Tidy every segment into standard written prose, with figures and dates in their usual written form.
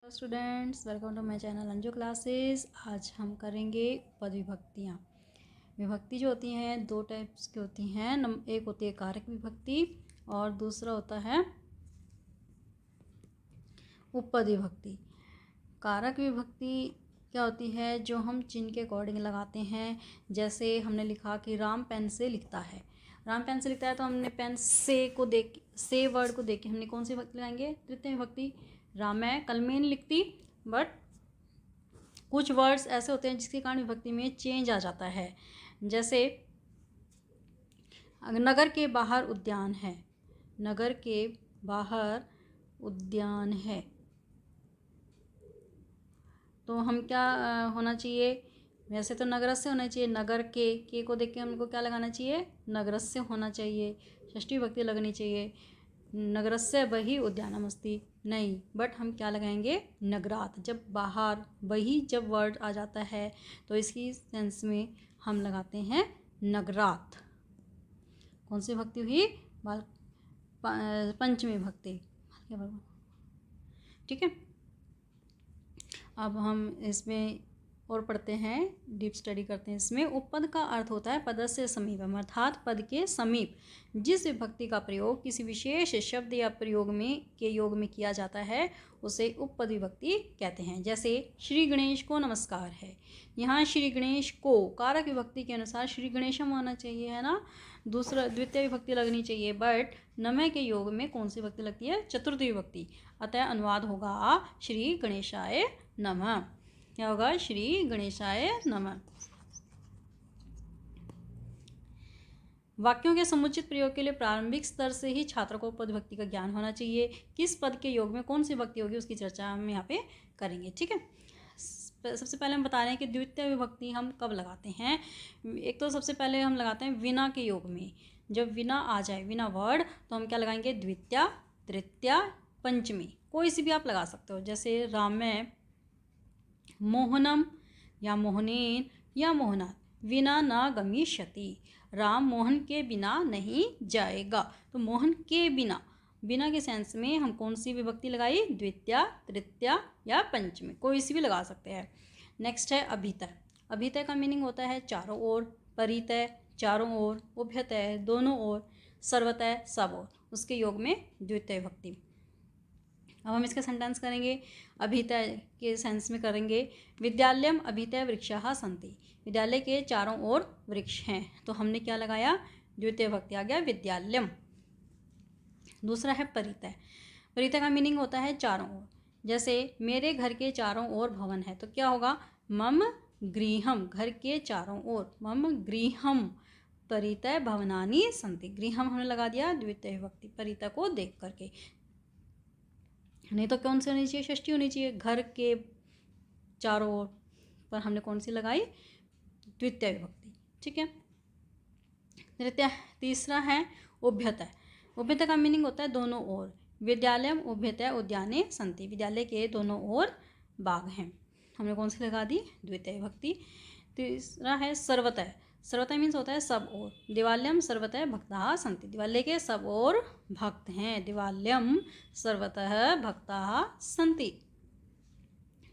Students, welcome to my channel Anju classes. आज हम करेंगे पद विभक्तियाँ। विभक्ति जो होती हैं दो टाइप्स की होती हैं। एक होती है कारक विभक्ति और दूसरा होता है उपपद विभक्ति। कारक विभक्ति क्या होती है? जो हम चिन्ह के अकॉर्डिंग लगाते हैं। जैसे हमने लिखा कि राम पेन से लिखता है। राम पेन से लिखता है तो हमने पेन से को देख से वर्ड को देख के हमने कौन सी विभक्ति लगाएंगे? तृतीय विभक्ति। राम कल में नहीं लिखती, बट कुछ वर्ड्स ऐसे होते हैं जिसके कारण विभक्ति में चेंज आ जाता है। जैसे नगर के बाहर उद्यान है। नगर के बाहर उद्यान है तो हम क्या होना चाहिए? वैसे तो नगरस्य होना चाहिए। नगर के को देख के हमको क्या लगाना चाहिए? नगरस्य होना चाहिए। षष्ठी विभक्ति लगनी चाहिए। नगरस्य बही उद्यानमस्ति नहीं, बट हम क्या लगाएंगे? नगरात। जब बाहर बही जब वर्ड आ जाता है तो इसकी सेंस में हम लगाते हैं नगरात। कौन सी विभक्ति हुई? पंचमी विभक्ति। ठीक है, अब हम इसमें और पढ़ते हैं, डीप स्टडी करते हैं। इसमें उपपद का अर्थ होता है पदस्य समीपम, अर्थात पद के समीप जिस विभक्ति का प्रयोग किसी विशेष शब्द या प्रयोग में के योग में किया जाता है उसे उपपद विभक्ति कहते हैं। जैसे श्री गणेश को नमस्कार है। यहाँ श्री गणेश को कारक विभक्ति के अनुसार श्री गणेशम होना चाहिए, है ना। दूसरा द्वितीय विभक्ति लगनी चाहिए, बट नमः के योग में कौन सी विभक्ति लगती है? चतुर्थी विभक्ति। अतः अनुवाद होगा श्री गणेशाय नमः। क्या होगा? श्री गणेशाय नमः। वाक्यों के समुचित प्रयोग के लिए प्रारंभिक स्तर से ही छात्रों को पद विभक्ति का ज्ञान होना चाहिए। किस पद के योग में कौन सी विभक्ति होगी उसकी चर्चा हम यहाँ पे करेंगे। ठीक है, सबसे पहले हम बता रहे हैं कि द्वितीय विभक्ति हम कब लगाते हैं। एक तो सबसे पहले हम लगाते हैं विना के योग में। जब विना आ जाए, विना वर्ड, तो हम क्या लगाएंगे? द्वितीया, तृतीया, पंचमी, कोई सी भी आप लगा सकते हो। जैसे रामे मोहनम या मोहनेन या मोहनात विना न गमिष्यति। राम मोहन के बिना नहीं जाएगा। तो मोहन के बिना, बिना के सेंस में हम कौन सी विभक्ति लगाई? द्वितीया, तृतीया या पंचमी, कोई सी भी लगा सकते हैं। नेक्स्ट है अभितय। अभितय का मीनिंग होता है चारों ओर, परितय चारों ओर, उभयतय दोनों ओर, सर्वतय सब ओर, उसके योग में द्वितीय विभक्ति। अब हम इसका सेंटेंस करेंगे, अभितय के सेंस में करेंगे। विद्यालयम अभितय वृक्षाः सन्ति। विद्यालय के चारों ओर वृक्ष हैं, तो हमने क्या लगाया? द्वितीय विभक्ति आ गया विद्यालयम। दूसरा है परितय। परितय का मीनिंग होता है चारों ओर। जैसे मेरे घर के चारों ओर भवन है, तो क्या होगा? मम गृहम, घर के चारों ओर, मम गृहम परितय भवनानि सन्ति। गृहम हमने लगा दिया द्वितीय विभक्ति परितय को देख करके। नहीं तो कौन सी होनी चाहिए? षष्ठी होनी चाहिए। घर के चारों ओर पर हमने कौन सी लगाई? द्वितीय विभक्ति। ठीक है, तीसरा है उभयतय। उभयतय का मीनिंग होता है दोनों ओर। विद्यालयम उभयतय उद्याने सन्ति। विद्यालय के दोनों ओर बाग हैं, हमने कौन सी लगा दी? द्वितीय विभक्ति। तीसरा है सर्वतय। सर्वतय मीन्स होता है सब ओर। दिवाल्यम सर्वतः भक्ताः सन्ति। दिवालय के सब ओर भक्त हैं। दिवाल्यम सर्वतः भक्ताः सन्ति,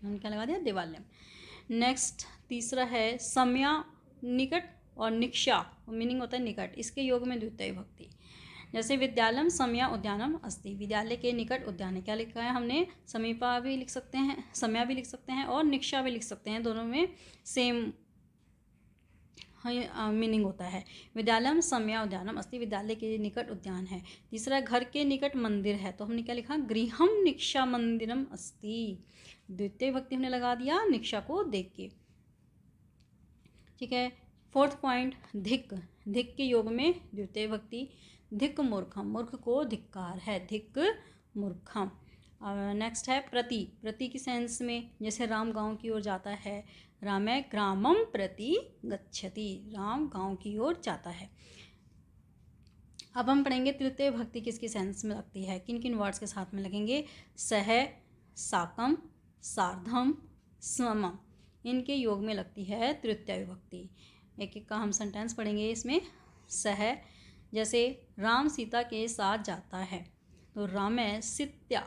हमने क्या लगा दिया? दिवाल्यम। नेक्स्ट तीसरा है सम्या, निकट और निक्षा, मीनिंग होता है निकट, इसके योग में द्वितीय विभक्ति। जैसे विद्यालयम सम्या उद्यानम अस्ति। विद्यालय के निकट उद्यान है। क्या लिखा है हमने? समीपा भी लिख सकते हैं, सम्या भी लिख सकते हैं और निक्षा भी लिख सकते हैं, दोनों में सेम मीनिंग होता है। विद्यालयम सम्या उद्यानम अस्ति। विद्यालय के निकट उद्यान है। तीसरा घर के निकट मंदिर है, तो हमने क्या लिखा? गृहम निक्षा मंदिरम अस्ति। द्वितीय विभक्ति हमने लगा दिया निक्षा को देख के। ठीक है, फोर्थ पॉइंट धिक। धिक के योग में द्वितीय विभक्ति। धिक मूर्खम, मूर्ख को धिक्कार है, धिक मूर्खम। नेक्स्ट है प्रति। प्रति की सेंस में, जैसे राम गांव की ओर जाता है, रामे ग्रामम प्रति गच्छति। राम गांव की ओर जाता है। अब हम पढ़ेंगे तृतीय विभक्ति किसकी सेंस में लगती है, किन किन वर्ड्स के साथ में लगेंगे। सह, साकम, सार्धम, समम, इनके योग में लगती है तृतीय विभक्ति। एक एक का हम सेंटेंस पढ़ेंगे इसमें। सह, जैसे राम सीता के साथ जाता है, तो रामे सीत्या।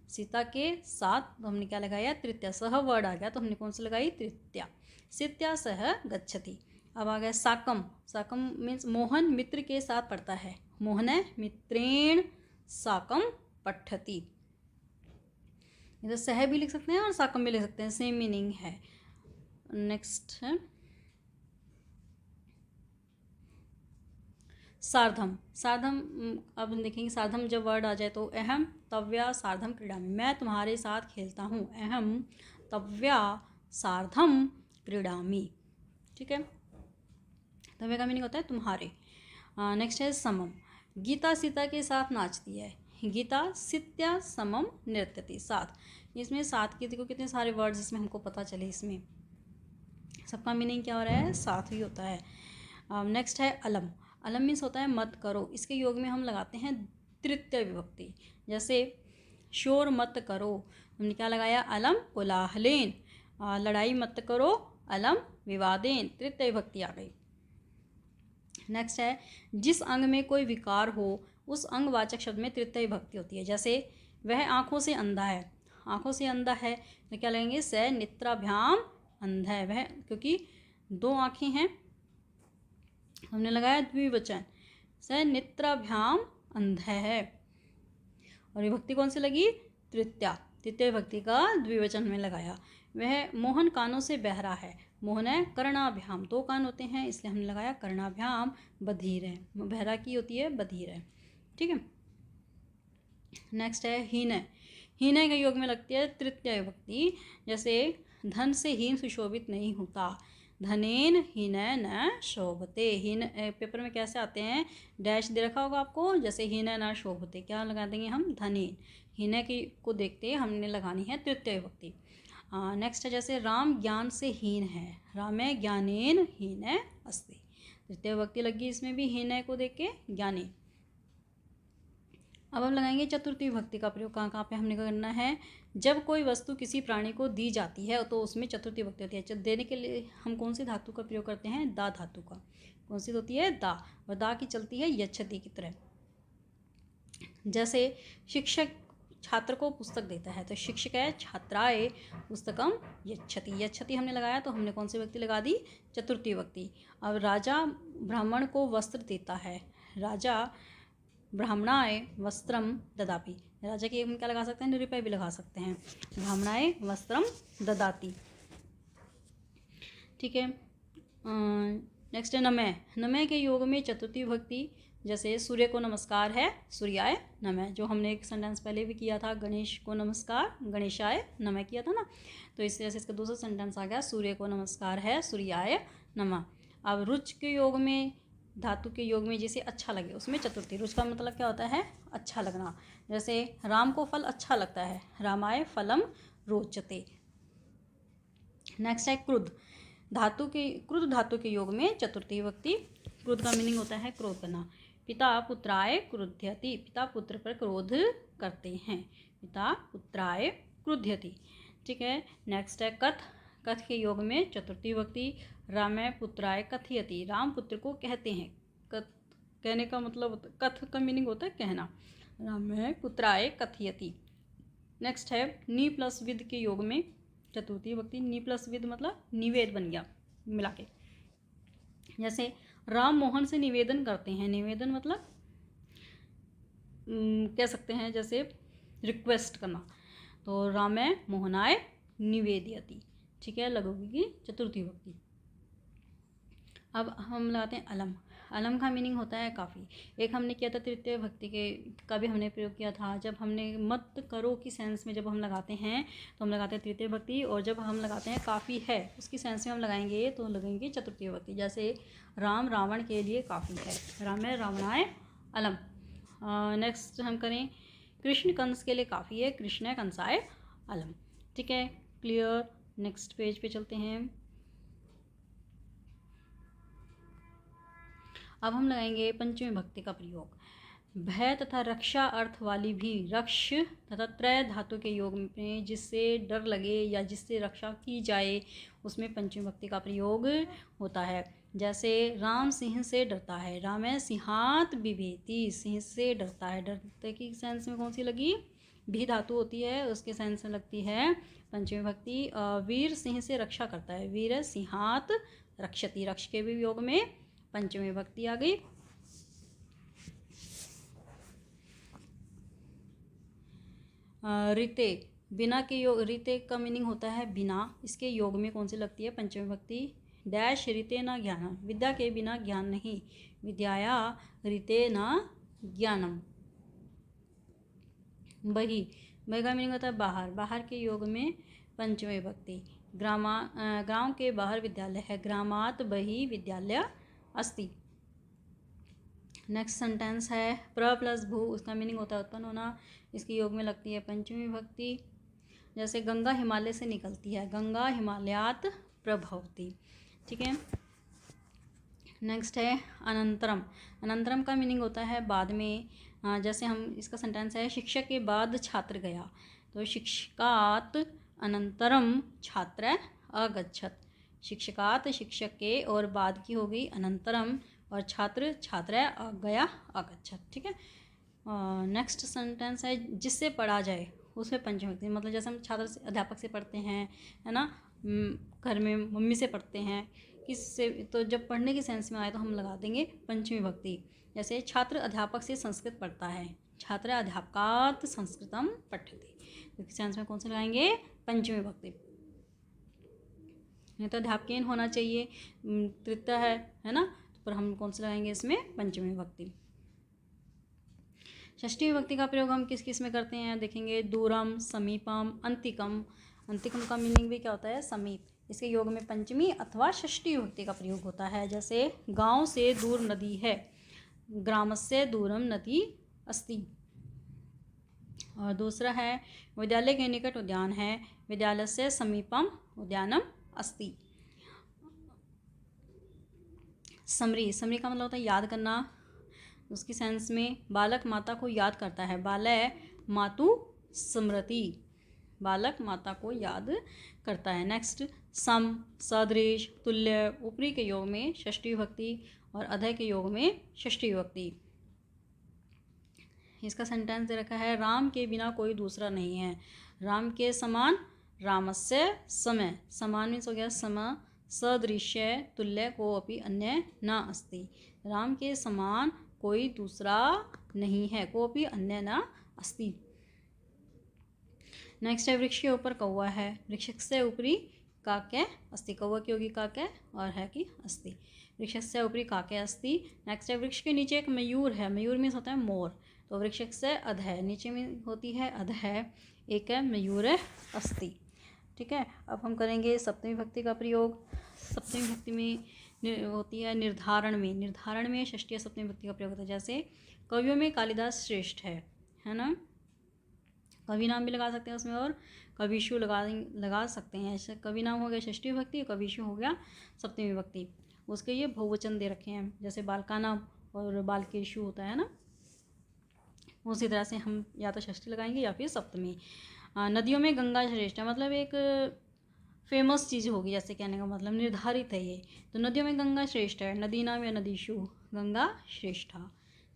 सीता के साथ तो हमने क्या लगाया, तृतीया। सह वर्ड आ गया तो हमने कौन सी लगाई, तृतीया। सीत्या सह गच्छति। अब आ गया साकम। साकम मीन्स मोहन मित्र के साथ पढ़ता है। मोहन मित्रेण साकम पठति। इधर सह भी लिख सकते हैं और साकम भी लिख सकते हैं, सेम मीनिंग है। नेक्स्ट है सार्धम। सार्धम अब हम देखेंगे सार्धम जब वर्ड आ जाए तो अहम तव्या सार्धम क्रीडामि, मैं तुम्हारे साथ खेलता हूँ। अहम तव्या सार्धम क्रीडामि, ठीक है। तव्या का मीनिंग होता है तुम्हारे। नेक्स्ट है समम। गीता सीता के साथ नाचती है। गीता सीत्या समम नृत्यति। साथ, इसमें साथ के देखो कितने सारे वर्ड्स इसमें हमको पता चले, इसमें सबका मीनिंग क्या हो रहा है, साथ ही होता है। नेक्स्ट है अलम। अलम मीन्स होता है मत करो। इसके योग में हम लगाते हैं तृतीय विभक्ति। जैसे शोर मत करो, हमने क्या लगाया, अलम कोलाहलेन। लड़ाई मत करो, अलम विवादेन, तृतीय विभक्ति आ गई। नेक्स्ट है जिस अंग में कोई विकार हो उस अंगवाचक शब्द में तृतीय विभक्ति होती है। जैसे वह आँखों से अंधा है। आँखों से अंधा है तो क्या लगेंगे, स नेत्राभ्याम अंधा है वह, क्योंकि दो आँखें हैं, हमने लगाया द्विवचन, स नेत्राभ्याम अंधा है। और विभक्ति कौन सी लगी, तृतीया। तृतीय विभक्ति का द्विवचन में लगाया। वह मोहन कानों से बहरा है। मोहन है कर्णाभ्याम, दो कान होते हैं इसलिए हमने लगाया कर्णाभ्याम बधिर है। बहरा की होती है बधिर है, ठीक है। नेक्स्ट है हीन। हीन के योग में लगती है तृतीय विभक्ति। जैसे धन से हीन सुशोभित नहीं होता। धनेन हीन न शोभते। हीन पेपर में कैसे आते हैं, डैश दे रखा होगा आपको, जैसे हीन न शोभते क्या लगा देंगे हम, धनेन। हीन की को देखते हमने लगानी है तृतीय विभक्ति। नेक्स्ट है जैसे राम ज्ञान से हीन है। राम ज्ञानेन हीन अस्ति। तृतीय विभक्ति लगी इसमें भी, हीन को देख के ज्ञानेन। अब हम लगाएंगे चतुर्थी विभक्ति का प्रयोग। कहाँ कहाँ पे हमने करना है, जब कोई वस्तु किसी प्राणी को दी जाती है तो उसमें चतुर्थी विभक्ति होती है। देने के लिए हम कौन सी धातु का प्रयोग करते हैं, दा धातु का। कौन सी होती है, दा, और दा की चलती है यच्छति की तरह। जैसे शिक्षक छात्र को पुस्तक देता है तो शिक्षक है छात्राय पुस्तकम यच्छति। यच्छति हमने लगाया तो हमने कौन सी विभक्ति लगा दी, चतुर्थी विभक्ति। अब राजा ब्राह्मण को वस्त्र देता है। राजा ब्राह्मणाय वस्त्रम ददाति। राजा के हम क्या लगा सकते हैं, निरूपय भी लगा सकते हैं। ब्राह्मणाय वस्त्रम ददाति, ठीक है। नेक्स्ट है नमः। नमः के योग में चतुर्थी विभक्ति। जैसे सूर्य को नमस्कार है, सूर्याय नमः, जो हमने एक सेंटेंस पहले भी किया था, गणेश को नमस्कार गणेशाय नमः किया था ना, तो इस तरह से इसका दूसरा सेंटेंस आ गया, सूर्य को नमस्कार है सूर्याय नमः। अब रुच के योग में, धातु के योग में जैसे अच्छा लगे, उसमें चतुर्थी। रुच का मतलब क्या होता है, अच्छा लगना। जैसे राम को फल अच्छा लगता है, रामाय फलम रोचते। नेक्स्ट है क्रुद्ध। क्रुद्ध धातु के योग में चतुर्थी विभक्ति। क्रुद्ध का मीनिंग होता है क्रोध करना। पिता पुत्राय क्रुध्यति। पिता पुत्र पर क्रोध करते हैं। पिता पुत्राय क्रुध्यति, ठीक है। नेक्स्ट है कथ। कथ के योग में चतुर्थी विभक्ति। रामाय पुत्राय कथयति। राम पुत्र को कहते हैं। कथ कहने का मतलब, कथ का मीनिंग होता है कहना। रामाय पुत्राय कथयति। नेक्स्ट है नी प्लस विद के योग में चतुर्थी विभक्ति। नी प्लस विद मतलब निवेद बन गया मिला के। जैसे राम मोहन से निवेदन करते हैं। निवेदन मतलब कह सकते हैं जैसे रिक्वेस्ट करना, तो रामाय मोहनाय निवेदयति, ठीक है, लगोगी चतुर्थी विभक्ति। अब हम लगाते हैं अलम। अलम का मीनिंग होता है काफ़ी। एक हमने किया था तृतीय विभक्ति के का भी हमने प्रयोग किया था, जब हमने मत करो की सेंस में जब हम लगाते हैं तो हम लगाते हैं तृतीय विभक्ति, और जब हम लगाते हैं काफ़ी है उसकी सेंस में हम लगाएंगे तो लगेंगे चतुर्थी विभक्ति। जैसे राम रावण के लिए काफ़ी है, रामाय रावणाय अलम। नेक्स्ट हम करें कृष्ण कंस के लिए काफ़ी है, कृष्ण कंसाय अलम, ठीक है, क्लियर। नेक्स्ट पेज पे चलते हैं। अब हम लगाएंगे पंचमी विभक्ति का प्रयोग। भय तथा रक्षा अर्थ वाली भी रक्ष तथा त्रय धातु के योग में जिससे डर लगे या जिससे रक्षा की जाए उसमें पंचमी विभक्ति का प्रयोग होता है। जैसे राम सिंह से डरता है। राम है सिंहात बिभेति, सिंह से डरता है। डरते की सेंस में कौन सी लगी, भी धातु होती है, उसके सेंस में लगती है पंचमी विभक्ति। वीर सिंह से रक्षा करता है, वीर सिंहात रक्षति, रक्ष के भी योग में पंचमी विभक्ति आ गई। रीते, बिना के योग, रीते का मीनिंग होता है बिना, इसके योग में कौन सी लगती है पंचमी विभक्ति। डैश रीते न ज्ञानम, विद्या के बिना ज्ञान नहीं, विद्याया रीते न ज्ञानम। बही, बही का मीनिंग होता है बाहर, बाहर के योग में पंचमी विभक्ति। ग्राम के बाहर विद्यालय है, ग्रामात बही विद्यालय अस्ति। नेक्स्ट सेंटेंस है प्र प्लस भू, उसका मीनिंग होता है उत्पन्न होना, इसके योग में लगती है पंचमी विभक्ति। जैसे गंगा हिमालय से निकलती है, गंगा हिमालयात प्रभवती। ठीक है। नेक्स्ट है अनंतरम, अनंतरम का मीनिंग होता है बाद में। जैसे हम इसका सेंटेंस है शिक्षक के बाद छात्र गया, तो शिक्षकात अनंतरम छात्र अगच्छत। शिक्षकात शिक्षक के और बाद की हो गई अनंतरम, और छात्र छात्र गया अगच्छत। ठीक है। नेक्स्ट सेंटेंस है जिससे पढ़ा जाए, उसमें पंचमी विभक्ति, मतलब जैसे हम छात्र से अध्यापक से पढ़ते हैं, है ना, घर में मम्मी से पढ़ते हैं, किससे, तो जब पढ़ने की सेंस में आए तो हम लगा देंगे पंचमी विभक्ति। जैसे छात्र अध्यापक से संस्कृत पढ़ता है, छात्र अध्यापकात संस्कृतम पठति, तो सेंस में कौन से लगाएंगे पंचमी विभक्ति। नहीं तो अध्यापकेन होना चाहिए, तृतीय है ना, पर हम कौन से लगाएंगे इसमें पंचमी विभक्ति। षष्ठी विभक्ति का प्रयोग हम किस किस में करते हैं देखेंगे, दूरम, समीपम, अंतिकम। अंतिकम का मीनिंग भी क्या होता है समीप, इसके योग में पंचमी अथवा षष्ठी विभक्ति का प्रयोग होता है। जैसे गांव से दूर नदी है, ग्रामस्य दूरम नदी अस्ति। और दूसरा है विद्यालय के निकट उद्यान है, विद्यालयस्य समीपम उद्यानम अस्ति। समरी, समरी का मतलब होता है याद करना, उसकी सेंस में बालक माता को याद करता है, बालय मातु स्मृति, बालक माता को याद करता है। नेक्स्ट सम, सदृश, तुल्य, ऊपरी के योग में षष्ठी विभक्ति और अधय के योग में षष्ठी विभक्ति। इसका सेंटेंस दे रखा है राम के बिना कोई दूसरा नहीं है, राम के समान, रामस्य समय, समान मीन्स हो गया सम, सदृश्य, तुल्य को अपि अन्य न अस्ति, राम के समान कोई दूसरा नहीं है, को अपि अन्य न अस्ति। नेक्स्ट है वृक्ष के ऊपर कौवा है, वृक्ष से ऊपरी काके अस्ति, कौवा की होगी काके और है कि अस्ति, वृक्ष से ऊपरी काके अस्ति। नेक्स्ट है वृक्ष के नीचे एक मयूर है, मयूर मीन्स होता है मोर, तो वृक्ष से अधः, नीचे में होती है अधः, एक है मयूर अस्ति। ठीक है। अब हम करेंगे सप्तमी विभक्ति का प्रयोग। सप्तमी विभक्ति में होती है निर्धारण में, निर्धारण में षष्ठी या सप्तमी विभक्ति का प्रयोग होता है। जैसे कवियों में कालिदास श्रेष्ठ है ना, कवि नाम भी लगा सकते हैं उसमें, और कविशु लगा सकते हैं। ऐसे कवि नाम हो गया षष्ठी विभक्ति, कविशु हो गया सप्तमी विभक्ति, उसके ये बहुवचन दे रखे हैं, जैसे बालकानाम और बालकेशु होता है ना, उसी तरह से हम या तो षष्ठी लगाएंगे या फिर सप्तमी। नदियों में गंगा श्रेष्ठ है, मतलब एक फेमस चीज़ होगी, जैसे कहने का मतलब निर्धारित है ये, तो नदियों में गंगा श्रेष्ठ है, नदी नाम या नदीशु गंगा श्रेष्ठा।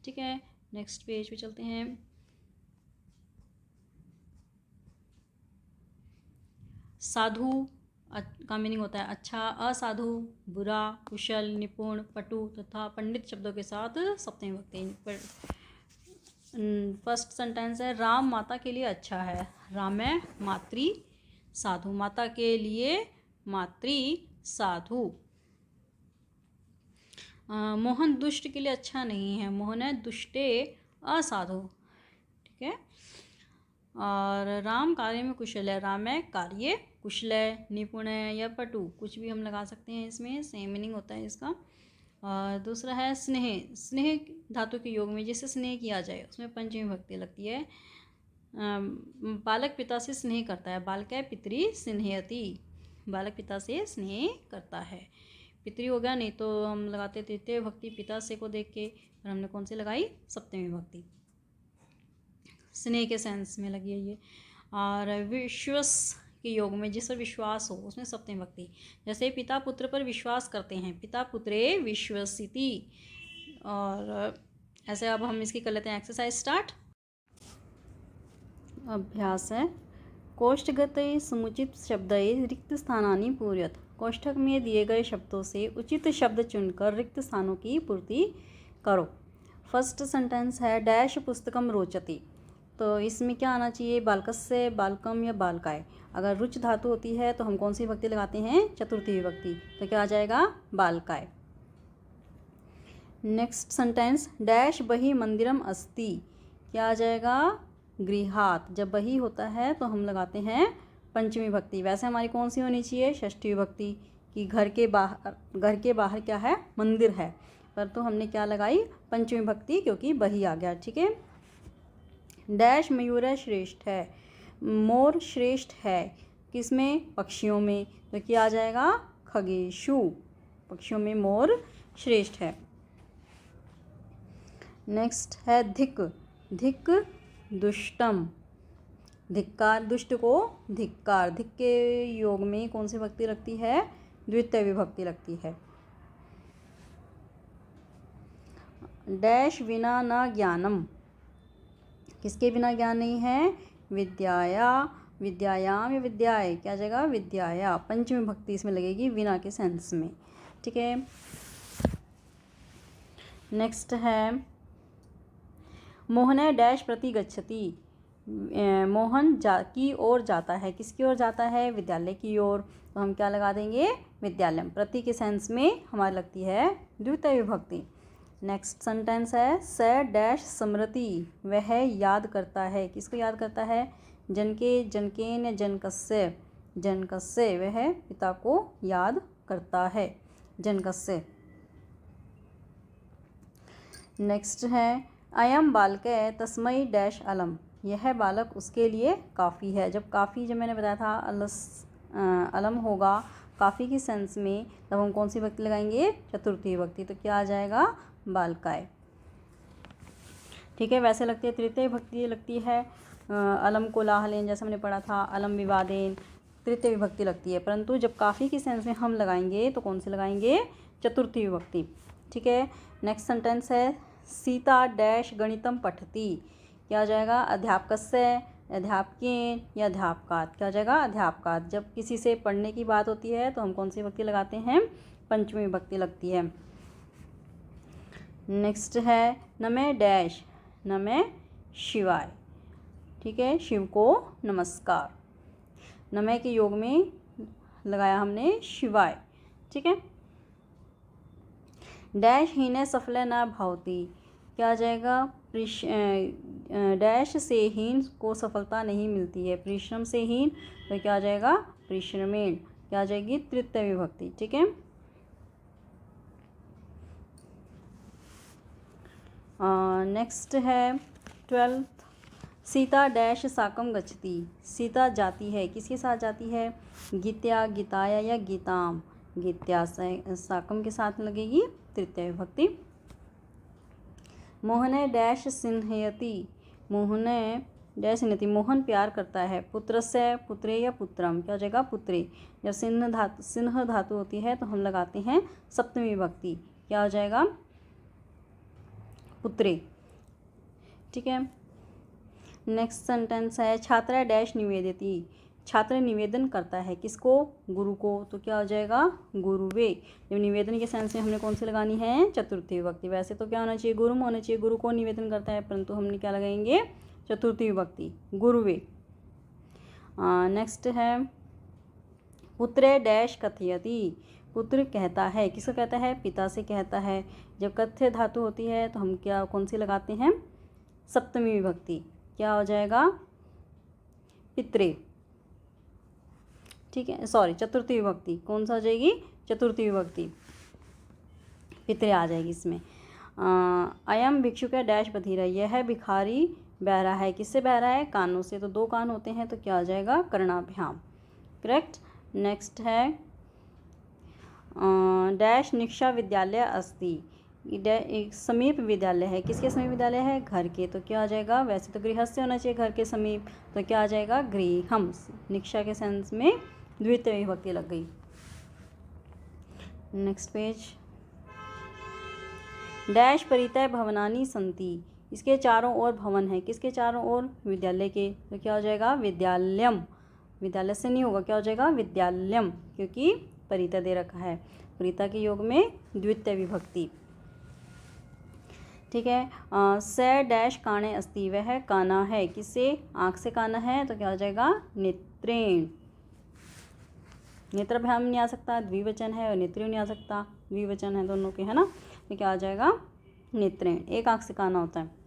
ठीक है। नेक्स्ट पेज पे चलते हैं। साधु का मीनिंग होता है अच्छा, असाधु बुरा, कुशल, निपुण, पटु तथा पंडित शब्दों के साथ सप्तमी विभक्ति। फर्स्ट सेंटेंस है राम माता के लिए अच्छा है, राम है मातृ साधु, माता के लिए मातृ साधु। मोहन दुष्ट के लिए अच्छा नहीं है, मोहन है दुष्टे असाधु। ठीक है। और राम कार्य में कुशल है, राम है कार्य कुशल है, निपुण है या पटु, कुछ भी हम लगा सकते हैं इसमें, सेम मीनिंग होता है इसका। और दूसरा है स्नेह, स्नेह धातु के योग में जिससे स्नेह किया जाए उसमें पंचमी विभक्ति लगती है। बालक पिता से स्नेह करता है, बालक पितरी स्नेहति, बालक पिता से स्नेह करता है, पितरी हो गया, नहीं तो हम लगाते तृतीय विभक्ति पिता से को देख के, और हमने कौन सी लगाई सप्तमी विभक्ति, स्नेह के सेंस में लगी है ये। और विश्वस के योग में जिस पर विश्वास हो उसमें सप्तमी विभक्ति, जैसे पिता पुत्र पर विश्वास करते हैं, पिता पुत्रे विश्वसिति। और ऐसे अब हम इसकी कर लेते हैं एक्सरसाइज स्टार्ट। अभ्यास है। कोष्ठगते समुचित शब्दैः रिक्त स्थानानि पूरयत। कोष्ठक में दिए गए शब्दों से उचित शब्द चुनकर रिक्त स्थानों की पूर्ति करो। फर्स्ट सेंटेंस है डैश पुस्तकम रोचते, तो इसमें क्या आना चाहिए? बालकस्य, बालकम या बालकाय। अगर रुच धातु होती है तो हम कौन सी विभक्ति लगाते हैं? चतुर्थी विभक्ति। तो क्या आ जाएगा? बालकाय। नेक्स्ट सेंटेंस डैश बहि मंदिरम अस्ति, क्या आ जाएगा? गृहात। जब बही होता है तो हम लगाते हैं पंचमी विभक्ति। वैसे हमारी कौन सी होनी चाहिए? षष्ठी विभक्ति, कि घर के बाहर क्या है? मंदिर है। पर तो हमने क्या लगाई? पंचमी विभक्ति, क्योंकि बही आ गया। ठीक है। डैश मयूर श्रेष्ठ है, मोर श्रेष्ठ है किसमें? पक्षियों में। तो क्या आ जाएगा? खगेशु, पक्षियों में मोर श्रेष्ठ है। नेक्स्ट है धिक, धिक दुष्टम, धिक्कार, दुष्ट को धिक्कार। धिक के योग में कौन सी विभक्ति लगती है? द्वितीय विभक्ति लगती है। डैश विना न ज्ञानम, किसके बिना ज्ञान नहीं है? विद्याया, विद्यायाम या विद्याय, क्या आ जाएगा? विद्याया। पंचमी विभक्ति इसमें लगेगी विना के सेंस में। ठीक है। नेक्स्ट है मोहन डैश प्रति गच्छति, मोहन की ओर जाता है। किसकी ओर जाता है? विद्यालय की ओर। तो हम क्या लगा देंगे? विद्यालय। प्रति के सेंस में हमारी लगती है द्वितीय विभक्ति। नेक्स्ट सेंटेंस है स डैश स्मृति, वह याद करता है। किसको याद करता है? जनके, जनकेन या जनकस्य, जनकस्य, वह पिता को याद करता है। जनकस्य। नेक्स्ट है अयम बालके तस्मै डैश अलम, यह बालक उसके लिए काफ़ी है। जब काफ़ी, जब मैंने बताया था अलम होगा काफ़ी की सेंस में, तब हम कौन सी विभक्ति लगाएंगे? चतुर्थी विभक्ति। तो क्या आ जाएगा? बालकाय। ठीक है। वैसे लगती है तृतीय विभक्ति लगती है अलम कोलाहलेन, जैसे हमने पढ़ा था अलम विवादेन, तृतीय विभक्ति लगती है। परंतु जब काफ़ी की सेंस में हम लगाएंगे तो कौन सी लगाएंगे? चतुर्थी विभक्ति। ठीक है। नेक्स्ट सेंटेंस है सीता डैश गणितम पठती, क्या आ जाएगा? अध्यापकस्य, अध्यापकेन या अध्यापकात्। क्या आ जाएगा? अध्यापकात्। जब किसी से पढ़ने की बात होती है तो हम कौन सी विभक्ति लगाते हैं? पंचमी विभक्ति लगती है। नेक्स्ट है नमः डैश, नमः शिवाय। ठीक है। शिव को नमस्कार। नमः के योग में लगाया हमने शिवाय। ठीक है। डैश हीन सफल न भवती, क्या आ जाएगा? डैश से हीन को सफलता नहीं मिलती है। परिश्रम से हीन, तो क्या आ जाएगा? परिश्रमेण। क्या आ जाएगी? तृतीय विभक्ति। ठीक है। नेक्स्ट है 12th सीता डैश साकम गच्छति, सीता जाती है। किसके साथ जाती है? गीत्या, गीताया या गीताम। गीत्या साकम के साथ लगेगी तृतीय विभक्ति। मोहन डैश सिन्हयति, मोहन डैश सिन्हयति, मोहन प्यार करता है। पुत्रस्य, पुत्रे या पुत्रम, क्या हो जाएगा? पुत्रे। जब सिन्ह धातु होती है तो हम लगाते हैं सप्तमी विभक्ति। क्या हो जाएगा? पुत्रे। ठीक है। नेक्स्ट सेंटेंस है छात्रा डैश निवेदिती, छात्र निवेदन करता है। किसको? गुरु को। तो क्या हो जाएगा? गुरुवे। जब निवेदन के सेंस में हमने कौन सी लगानी है? चतुर्थी विभक्ति। वैसे तो क्या होना चाहिए? गुरुम होना चाहिए, गुरु को निवेदन करता है, परंतु हमने क्या लगाएंगे? चतुर्थी विभक्ति, गुरुवे। नेक्स्ट है पुत्रे डैश कथयति, पुत्र कहता है। किसको कहता है? पिता से कहता है। जब कथ्य धातु होती है तो हम क्या कौन सी लगाते हैं? सप्तमी विभक्ति। क्या हो जाएगा? पित्रे। ठीक है। सॉरी, चतुर्थी विभक्ति। कौन सा हो जाएगी? चतुर्थी विभक्ति, पित्रे आ जाएगी इसमें। अयम भिक्षुक डैश बधिर, यह भिखारी बहरा है। किससे बहरा है? कानों से। तो दो कान होते हैं तो क्या आ जाएगा? कर्णाभ्याम। करेक्ट। नेक्स्ट है डैश निक्षा विद्यालय अस्ति, एक समीप विद्यालय है। किसके समीप विद्यालय है? घर के। तो क्या आ जाएगा? वैसे तो गृहस्थ होना चाहिए घर के समीप, तो क्या आ जाएगा? गृहम। निक्षा के सेंस में द्वितीय विभक्ति लग गई। Next page. डैश परितः भवनानि सन्ति, इसके चारों ओर भवन है, किसके चारों ओर? विद्यालय के, तो क्या हो जाएगा? विद्यालयम। विद्यालय से नहीं होगा, क्या हो जाएगा? विद्यालयम, क्योंकि परिता दे रखा है। परिता के योग में द्वितीय विभक्ति। ठीक है। स डैश काणे अस्ति, वह काना है, किससे? आँख से काना है, तो क्या हो जाएगा? नेत्रेण। नेत्रभ्याम नहीं आ सकता, द्विवचन है, और नेत्रेण नहीं आ सकता, द्विवचन है दोनों के, है ना। तो क्या आ जाएगा? नेत्रेण। एक आँख से काना होता है।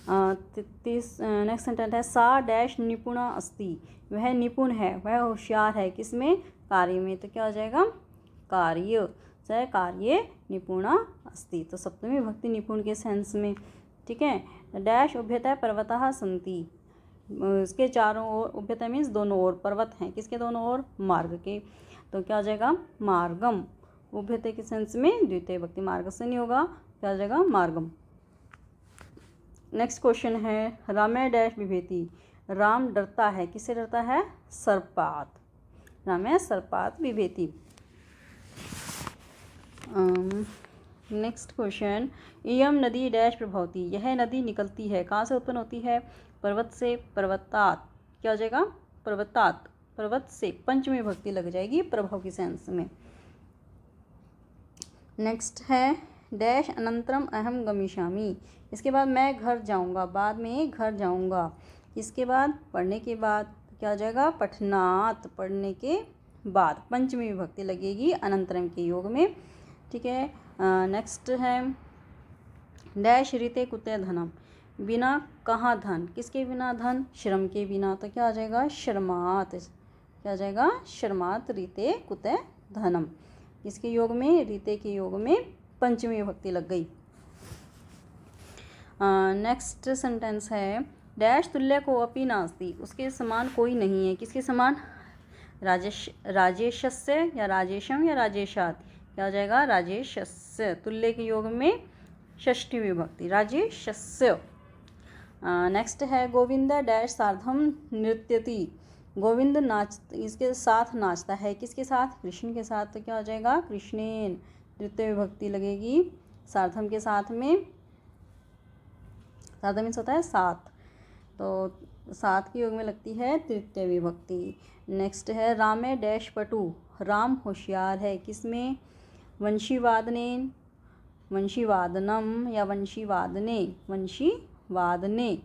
नेक्स्ट सेंटेंस है सा डैश निपुणा अस्ति, वह निपुण है, वह होशियार है, किसमें? कार्य में, तो क्या हो जाएगा? कार्य। स कार्ये निपुणा अस्ति, तो सप्तमी विभक्ति निपुण के सेंस में। ठीक है। डैश उभयतः पर्वतः सन्ति, इसके चारों ओर, उभयतः मीन्स दोनों ओर, पर्वत हैं, किसके दोनों ओर? मार्ग के, तो क्या हो जाएगा? मार्गम। उभयतः के सेंस में द्वितीय विभक्ति, मार्ग से नहीं होगा, क्या हो जाएगा? मार्गम। नेक्स्ट क्वेश्चन है रामे डैश बिभेति, राम डरता है, किससे डरता है? सर्पात। रामे सर्पात बिभेति। नेक्स्ट क्वेश्चन इयम नदी डैश प्रभवती, यह नदी निकलती है, कहाँ से उत्पन्न होती है? पर्वत से, पर्वतात, क्या हो जाएगा? पर्वतात, पर्वत से, पंचमी विभक्ति लग जाएगी प्रभव की सेंस में। नेक्स्ट है डैश अनंतरम अहम गमिष्यामि, इसके बाद मैं घर जाऊंगा, बाद में घर जाऊंगा, इसके बाद? पढ़ने के बाद, क्या हो जाएगा? पठनात्, पढ़ने के बाद, पंचमी विभक्ति लगेगी अनंतरम के योग में। ठीक है। नेक्स्ट है डैश रीते कुते धनम, बिना कहाँ धन, किसके बिना धन? श्रम के बिना, तो क्या आ जाएगा? शर्मात। क्या आ जाएगा? शर्मात रीते कुते धनम, किसके योग में? रीते के योग में पंचमी विभक्ति लग गई। नेक्स्ट सेंटेंस है डैश तुल्य को अपि नास्ति, उसके समान कोई नहीं है, किसके समान? राजेशस्य या राजेशम या राजेशात, क्या हो जाएगा? राजेशस्य। तुल्य के योग में षष्ठी विभक्ति, राजेशस्य। नेक्स्ट है गोविंद डैश सार्धम नृत्यति, गोविंद इसके साथ नाचता है, किसके साथ? कृष्ण के साथ, तो क्या हो जाएगा? कृष्णेन। तृतीय विभक्ति लगेगी सार्धम के साथ में, सार्धम मीन्स होता है सात, तो सात के योग में लगती है तृतीय विभक्ति। नेक्स्ट है रामे डैश पटु, राम होशियार है, किसमें? वंशीवादनेन, वंशीवादनम या वंशीवादने, वंशीवादने।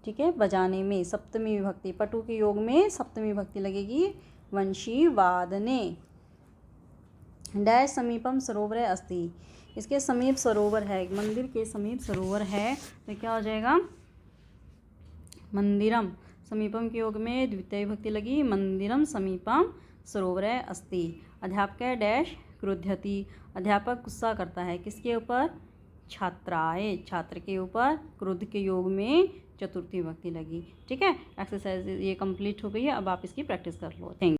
ठीक है, बजाने में, सप्तमी विभक्ति, पटु के योग में सप्तमी विभक्ति लगेगी वंशीवादने। डैश समीपम सरोवर अस्ति, इसके समीप सरोवर है, मंदिर के समीप सरोवर है, तो क्या हो जाएगा? मंदिरम। समीपम के योग में द्वितीय विभक्ति लगी, मंदिरम समीपम सरोवर अस्ति। अध्यापक डैश क्रुध्यति, अध्यापक गुस्सा करता है, किसके ऊपर? छात्राए, छात्र के ऊपर, क्रुद्ध के योग में चतुर्थी विभक्ति लगी। ठीक है, एक्सरसाइज ये कंप्लीट हो गई है, अब आप इसकी प्रैक्टिस कर लो। Thank you.